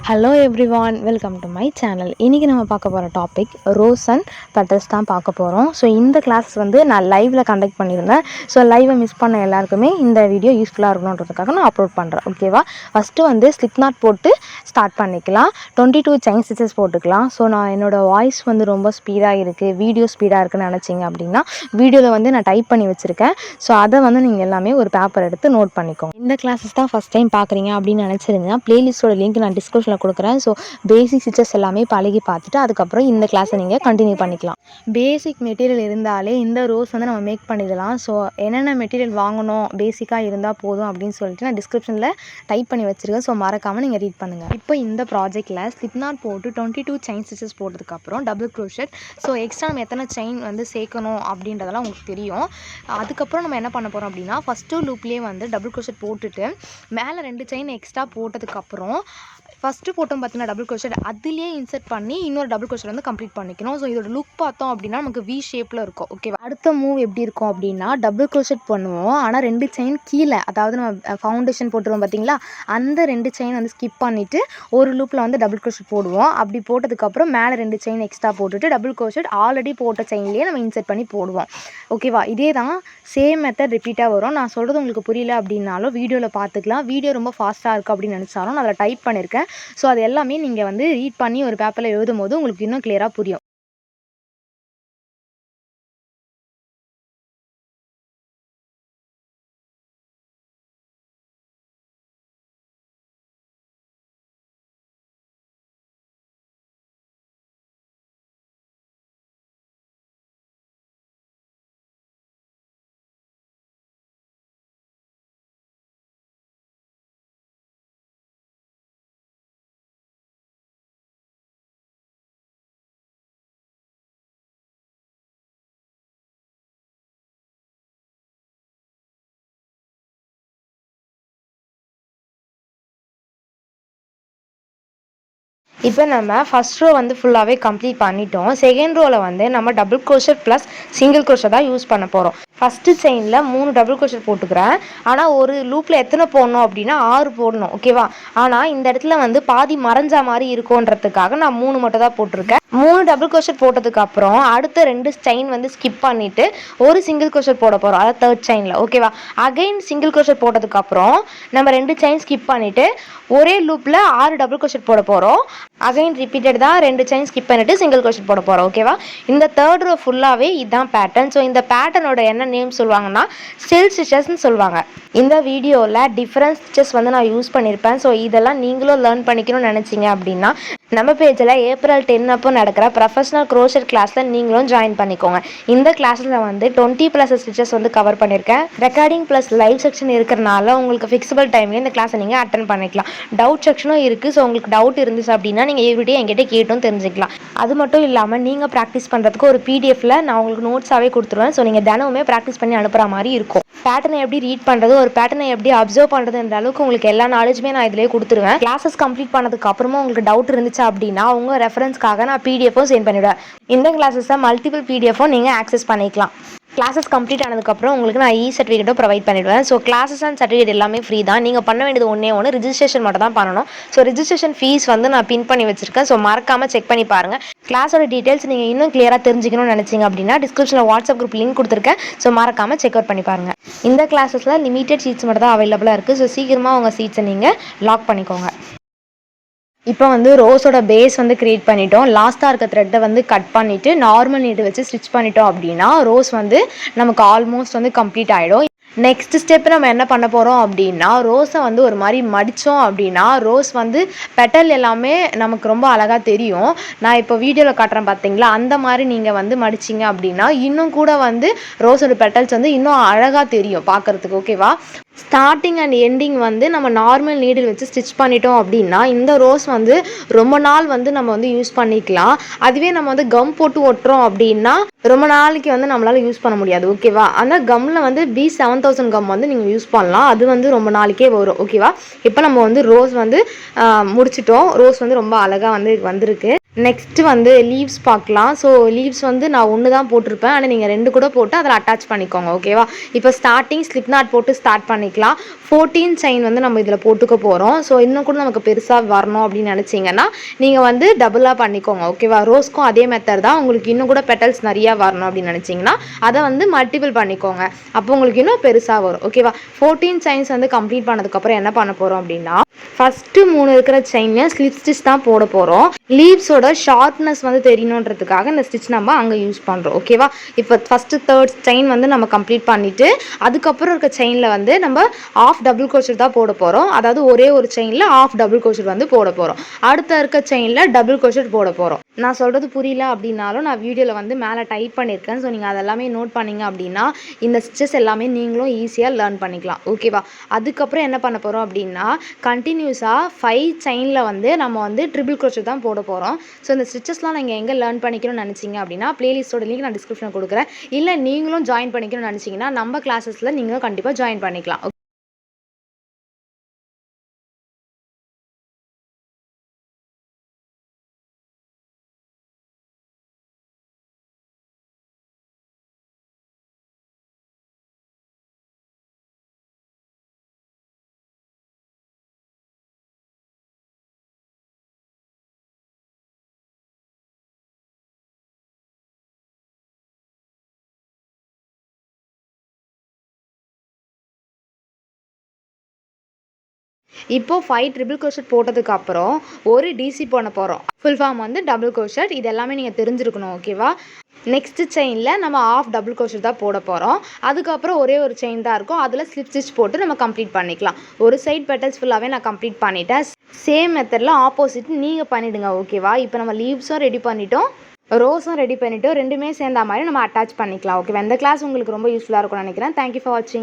Hello everyone, welcome to my channel. இன்றைக்கி நம்ம பார்க்க போகிற டாபிக் ரோஸ் அண்ட் பெட்டல்ஸ் தான் பார்க்க போகிறோம். ஸோ இந்த கிளாஸ் வந்து நான் லைவில் கண்டக்ட் பண்ணியிருந்தேன். ஸோ லைவை மிஸ் பண்ண எல்லாருக்குமே இந்த வீடியோ யூஸ்ஃபுல்லாக இருக்கணுன்றதுக்காக நான் அப்லோட் பண்ணுறேன். ஓகேவா? ஃபஸ்ட்டு வந்து ஸ்லிப் நாட் போட்டு ஸ்டார்ட் பண்ணிக்கலாம். 22 செயின் ஸ்டிச்சஸ் போட்டுக்கலாம். ஸோ நான் என்னோடய வாய்ஸ் வந்து ரொம்ப ஸ்பீடாக இருக்குது, வீடியோ ஸ்பீடாக இருக்குதுன்னு நினச்சிங்க அப்படின்னா வீடியோவில் வந்து நான் டைப் பண்ணி வச்சுருக்கேன். ஸோ அதை வந்து நீங்கள் எல்லாமே ஒரு பேப்பர் எடுத்து நோட் பண்ணிக்கோங்க. இந்த கிளாஸஸ் தான் ஃபஸ்ட் டைம் பார்க்குறீங்க அப்படின்னு நினச்சிருந்தீங்கன்னா பிளேலிஸ்ட்டோட லிங்க் நான் டிஸ்கிரிப்ஷனில் கொடுக்குறேன். ஸோ பேசிக் ஸ்டிச்சஸ் எல்லாமே பழகி பார்த்துட்டு அதுக்கப்புறம் இந்த கிளாஸை நீங்கள் கண்டினியூ பண்ணிக்கலாம். பேசிக் மெட்டீரியல் இருந்தாலே இந்த ரோஸ் வந்து நம்ம மேக் பண்ணிடலாம். ஸோ என்னென்ன மெட்டீரியல் வாங்கணும், பேசிக்காக இருந்தால் போதும் அப்படின்னு சொல்லிட்டு நான் டிஸ்கிரிப்ஷனில் டைப் பண்ணி வச்சுருக்கேன். ஸோ மறக்காமல் நீங்கள் ரீட் பண்ணுங்கள். இப்போ இந்த ப்ராஜெக்டில் ஸ்லிப் நாட் போட்டு 22 செயின் ஸ்டிச்சஸ் போட்டதுக்கப்புறம் டபுள் க்ரோஷெட். ஸோ எக்ஸ்ட்ரா நம்ம எத்தனை செயின் வந்து சேர்க்கணும் அப்படின்றதெல்லாம் உங்களுக்கு தெரியும். அதுக்கப்புறம் நம்ம என்ன பண்ண போகிறோம் அப்படின்னா ஃபஸ்ட்டு லூப்லேயே வந்து டபுள் க்ரோஷெட் போட்டுட்டு மேலே 2 செயின் எக்ஸ்ட்ரா போட்டதுக்கப்புறம் ஃபஸ்ட்டு போட்டோம் பார்த்தீங்கன்னா டபுள் க்ரோஷெட் அதுலேயே இன்சர்ட் பண்ணி இன்னொரு டபுள் க்ரோஷெட் வந்து கம்ப்ளீட் பண்ணிக்கணும். ஸோ இதோட லுக் பார்த்தோம் அப்படின்னா நமக்கு வி ஷேப்பில் இருக்கும். ஓகேவா? அடுத்த மூவ் எப்படி இருக்கும் அப்படின்னா டபுள் க்ரோஷெட் பண்ணுவோம். ஆனால் 2 செயின் கீழே, அதாவது நம்ம ஃபவுண்டேஷன் போட்டுருவோம் பார்த்தீங்களா, அந்த 2 செயின் வந்து ஸ்கிப் பண்ணிவிட்டு ஒரு லூப்பில் வந்து டபுள் க்ரோஷெட் போடுவோம். அப்படி போட்டதுக்கப்புறம் மேலே 2 செயின் எக்ஸ்ட்ரா போட்டுட்டு டபுள் க்ரோஷெட் ஆல்ரெடி போட்ட செயின்லேயே நம்ம இன்சர்ட் பண்ணி போடுவோம். ஓகேவா? இதே தான் சேம் மெத்தட் ரிப்பீட்டாக வரும். நான் சொல்கிறது உங்களுக்கு புரியல அப்படின்னாலும் வீடியோவில் பார்த்துக்கலாம். வீடியோ ரொம்ப ஃபாஸ்ட்டாக இருக்குது அப்படின்னு நினச்சாலும் நான் அதில் டைப் பண்ணியிருக்கேன். ஸோ அது எல்லாமே நீங்கள் வந்து ரீட் பண்ணி ஒரு பேப்பரில் எழுதும் போது உங்களுக்கு இன்னும் கிளியராக புரியும். இப்போ நம்ம ஃபஸ்ட் ரோ வந்து ஃபுல்லாகவே கம்ப்ளீட் பண்ணிட்டோம். செகண்ட் ரோவில் வந்து நம்ம double crochet plus single crochet தான் யூஸ் பண்ண போகிறோம். ஃபஸ்ட்டு செயினில் 3 டபுள் க்ரோஷெட் போட்டுக்கிறேன். ஆனால் ஒரு லூப்பில் எத்தனை போடணும் அப்படின்னா 6 போடணும். ஓகேவா? ஆனால் இந்த இடத்துல வந்து பாதி மறைஞ்சா மாதிரி இருக்கும்ன்றதுக்காக நான் 3 மட்டும் தான் போட்டிருக்கேன். 3 டபுள் க்ரோஷெட் போட்டதுக்கப்புறம் அடுத்த 2 செயின் வந்து ஸ்கிப் பண்ணிவிட்டு ஒரு சிங்கிள் க்ரோஷெட் போட போகிறோம், அதாவது தேர்ட் செயினில். ஓகேவா? அகைன் சிங்கிள் க்ரோஷெட் போட்டதுக்கப்புறம் நம்ம 2 செயின் ஸ்கிப் பண்ணிவிட்டு ஒரே லூப்பில் 6 டபுள் க்ரோஷெட் போட போகிறோம். அகைன் ரிப்பீட்டட் தான், 2 செயின் ஸ்கிப் பண்ணிவிட்டு சிங்கிள் க்ரோஷெட் போட போகிறோம். ஓகேவா? இந்த தேர்ட் ரோ ஃபுல்லாகவே இதுதான் பேட்டர்ன். ஸோ இந்த பேட்டர்னோட என்ன நேம் சொல்லுவாங்கன்னா ஸ்டில் ஸ்டிச்சஸ்ன்னு சொல்லுவாங்க. இந்த வீடியோவில் டிஃப்ரெண்ட் ஸ்டிச்சஸ் வந்து நான் யூஸ் பண்ணியிருப்பேன். ஸோ இதெல்லாம் நீங்களும் லேர்ன் பண்ணிக்கணும்னு நினச்சிங்க அப்படின்னா நம்ம பேஜில் ஏப்ரல் 10 அப்போ நடக்கிற ப்ரொஃபஷனல் க்ரோஷெட் கிளாஸில் நீங்களும் ஜாயின் பண்ணிக்கோங்க. இந்த கிளாஸில் வந்து 20+ ஸ்டிச்சஸ் வந்து கவர் பண்ணியிருக்கேன். ரெக்கார்டிங் ப்ளஸ் லைவ் செக்ஷன் இருக்கிறனால உங்களுக்கு ஃபிக்ஸபிள் டைம்லேயே இந்த கிளாஸை நீங்கள் அட்டன் பண்ணிக்கலாம். டவுட் செக்ஷனும் இருக்குது. ஸோ உங்களுக்கு டவுட் இருந்துச்சு அப்படின்னா நீங்கள் எவ்ரிடே என்கிட்ட கேட்டும் தெரிஞ்சுக்கலாம். அது மட்டும் இல்லாமல் நீங்கள் ப்ராக்டிஸ் பண்ணுறதுக்கு ஒரு பிடிஎஃப்ல நான் உங்களுக்கு நோட்ஸாகவே கொடுத்துருவேன். ஸோ நீங்கள் தினமுமே ப்ராக்டிஸ் பண்ணி அனுப்புகிற மாதிரி இருக்கும். பேட்டர்னை எப்படி ரீட் பண்ணுறது, ஒரு பேட்டர்னை எப்படி அப்சர்வ் பண்ணுறதுன்ற அளவுக்கு உங்களுக்கு எல்லா நாலேஜுமே நான் இதிலே கொடுத்துருவேன். கிளாஸஸ் கம்ப்ளீட் பண்ணதுக்கு அப்புறமா உங்களுக்கு டவுட் இருந்துச்சு அப்படின்னா உங்கள் ரெஃபரன்ஸ்க்காக நான் பிடிஎஃப்பும் சென்ட் பண்ணிவிடுவேன். இந்த கிளாஸஸை மல்டிபிள் பிடிஎஃப்பும் நீங்கள் ஆக்சஸ் பண்ணிக்கலாம். கிளாஸஸ் கம்ப்ளீட் ஆனதுக்கப்புறம் உங்களுக்கு நான் சர்டிஃபிகேட்டும் ப்ரொவைட் பண்ணிவிடுவேன். ஸோ கிளாஸஸ் அண்ட் சர்டிஃபிகேட் எல்லாமே ஃப்ரீ தான். நீங்கள் பண்ண வேண்டியது ஒன்று ரிஜிஸ்ட்ரேஷன் மட்டும் தான் பண்ணணும். ஸோ ரிஜிஸ்ட்ரேஷன் ஃபீஸ் வந்து நான் பின் பண்ணி வச்சுருக்கேன். ஸோ மறக்காமல் செக் பண்ணி பாருங்கள். கிளாஸோட டீட்டெயில்ஸ் நீங்கள் இன்னும் கிளியராக தெரிஞ்சுக்கணும்னு நினச்சிங்க அப்படின்னா டிஸ்கிரிப்ஷனில் வாட்ஸ்அப் குரூப் லிங்க் கொடுத்துருக்கேன். ஸோ மறக்காமல் செக் அவுட் பண்ணி பாருங்கள். இந்த கிளாஸஸில் லிமிட்டட் சீட்ஸ் மட்டும் தான் அவைலபிளாக இருக்குது. ஸோ சீக்கிரமாக உங்கள் சீட்ஸை நீங்கள் லாக் பண்ணிக்கோங்க. இப்போ வந்து ரோஸோட பேஸ் வந்து க்ரியேட் பண்ணிட்டோம். லாஸ்ட்டாக இருக்க த்ரெட்டை வந்து கட் பண்ணிவிட்டு நார்மல் நீடு வச்சு ஸ்டிச் பண்ணிட்டோம் அப்படின்னா ரோஸ் வந்து நமக்கு ஆல்மோஸ்ட் வந்து கம்ப்ளீட் ஆகிடும். நெக்ஸ்ட் ஸ்டெப் நம்ம என்ன பண்ண போகிறோம் அப்படின்னா ரோஸை வந்து ஒரு மாதிரி மடித்தோம் அப்படின்னா ரோஸ் வந்து பெட்டல் எல்லாமே நமக்கு ரொம்ப அழகாக தெரியும். நான் இப்போ வீடியோவில் காட்டுறேன் பார்த்தீங்களா, அந்த மாதிரி நீங்கள் வந்து மடிச்சிங்க அப்படின்னா இன்னும் கூட வந்து ரோஸோட பெட்டல்ஸ் வந்து இன்னும் அழகாக தெரியும் பார்க்குறதுக்கு. ஓகேவா? ஸ்டார்டிங் அண்ட் எண்டிங் வந்து நம்ம நார்மல் நீடில் வச்சு ஸ்டிச் பண்ணிட்டோம் அப்படின்னா இந்த ரோஸ் வந்து ரொம்ப நாள் வந்து நம்ம வந்து யூஸ் பண்ணிக்கலாம். அதுவே நம்ம வந்து கம் போட்டு ஒட்டுறோம் அப்படின்னா ரொம்ப நாளைக்கு வந்து நம்மளால் யூஸ் பண்ண முடியாது. ஓகேவா? அந்த கம்மில் வந்து B7000 கம் வந்து நீங்கள் யூஸ் பண்ணலாம். அது வந்து ரொம்ப நாளைக்கே வரும். ஓகேவா? இப்போ நம்ம வந்து ரோஸ் வந்து முடிச்சிட்டோம். ரோஸ் வந்து ரொம்ப அழகாக வந்து வந்திருக்கு. நெக்ஸ்ட்டு வந்து லீவ்ஸ் பார்க்கலாம். ஸோ லீவ்ஸ் வந்து நான் 1 தான் போட்டிருப்பேன். ஆனா நீங்க 2 கூட போட்டு அதில அட்டாச் பண்ணிக்கோங்க. ஓகேவா? இப்போ ஸ்டார்ட்டிங் ஸ்லிப் நாட் போட்டு ஸ்டார்ட் பண்ணிக்கலாம். 14 செயின் வந்து நம்ம இதில போட்டுக்க போறோம். ஸோ இன்னும் கூட நமக்கு பெருசா வரணும் அப்படின்னு நினச்சிங்கன்னா, நீங்க வந்து டபுளா பண்ணிக்கோங்க. ஓகேவா? ரோஸ்க்கும் அதே மெத்தட் தான். உங்களுக்கு இன்னும் கூட பெட்டல்ஸ் நெறையா வரணும் அப்படின்னு நினச்சிங்கன்னா, அத வந்து மல்டிபிள் பண்ணிக்கோங்க. அப்போ உங்களுக்கு இன்னும் பெருசா வரும். ஓகேவா? 14 செயின்ஸ் வந்து கம்ப்ளீட் பண்ணதுக்கப்புறம் என்ன பண்ண போறோம் அப்படின்னா, ஃபர்ஸ்ட்டு 3 இருக்கிற செயின்ல ஸ்லிப் ஸ்டிச் தான் போட போறோம். லீவ்ஸோட ஷார்ப்னஸ் வந்து தெரியணுன்றதுக்காக இந்த ஸ்டிச் நம்ம அங்கே யூஸ் பண்ணுறோம். ஓகேவா? இப்போ ஃபஸ்ட்டு 3 செயின் வந்து நம்ம கம்ப்ளீட் பண்ணிவிட்டு அதுக்கப்புறம் இருக்க செயினில் வந்து நம்ம ஆஃப் டபுள் crochet தான் போட போகிறோம். அதாவது ஒரே ஒரு செயினில் ஆஃப் டபுள் crochet வந்து போட போகிறோம். அடுத்த இருக்க செயினில் டபுள் crochet போட போகிறோம். நான் சொல்கிறது புரியல அப்படின்னாலும் நான் வீடியோவில் வந்து மேலே டைப் பண்ணியிருக்கேன். ஸோ நீங்கள் அதெல்லாமே நோட் பண்ணிங்க அப்படின்னா இந்த ஸ்டிச்சஸ் எல்லாமே நீங்களும் ஈஸியாக லேர்ன் பண்ணிக்கலாம். ஓகேவா? அதுக்கப்புறம் என்ன பண்ண போகிறோம் அப்படின்னா கண்டினியூஸாக 5 செயினில் வந்து நம்ம வந்து ட்ரிபிள் crochet தான் போட போகிறோம். ஸோ இந்த ஸ்டிச்சஸ்லாம் நீங்கள் எங்கே லேர்ன் பண்ணிக்கணும்னு நினச்சிங்க அப்படின்னா பிளேலிஸ்ட்டோட லிங்க் நான் டிஸ்கிரிப்ஷனில் கொடுக்குறேன். இல்லை நீங்களும் ஜாயின் பண்ணிக்கணும்னு நினச்சிங்கன்னா நம்ம கிளாஸஸில் நீங்களும் கண்டிப்பாக ஜாயின் பண்ணிக்கலாம். இப்போ 5 ட்ரிபிள் crochet போட்டதுக்கப்புறம் ஒரு டிசி பண்ண போகிறோம். ஃபுல் ஃபார்ம் வந்து டபுள் crochet. இது எல்லாமே நீங்கள் தெரிஞ்சிருக்கணும். ஓகேவா? நெக்ஸ்ட்டு செயினில் நம்ம ஆஃப் டபுள் crochet தான் போட போகிறோம். அதுக்கப்புறம் ஒரே ஒரு செயின் தான் இருக்கும். அதில் ஸ்லிப் ஸ்டிச் போட்டு நம்ம கம்ப்ளீட் பண்ணிக்கலாம். ஒரு சைட் பெட்டல்ஸ் ஃபுல்லாகவே நான் கம்ப்ளீட் பண்ணிட்டேன். சேம் மெத்தடில் ஆப்போசிட் நீங்கள் பண்ணிவிடுங்க. ஓகேவா? இப்போ நம்ம லீவ்ஸும் ரெடி பண்ணிட்டோம், ரோஸும் ரெடி பண்ணிட்டோம். ரெண்டுமே சேர்ந்த மாதிரி நம்ம அட்டாச் பண்ணிக்கலாம். ஓகேவா? இந்த கிளாஸ் உங்களுக்கு ரொம்ப யூஸ்ஃபுல்லாக இருக்கும்னு நினைக்கிறேன். தேங்க்யூ ஃபார் வாட்சிங்.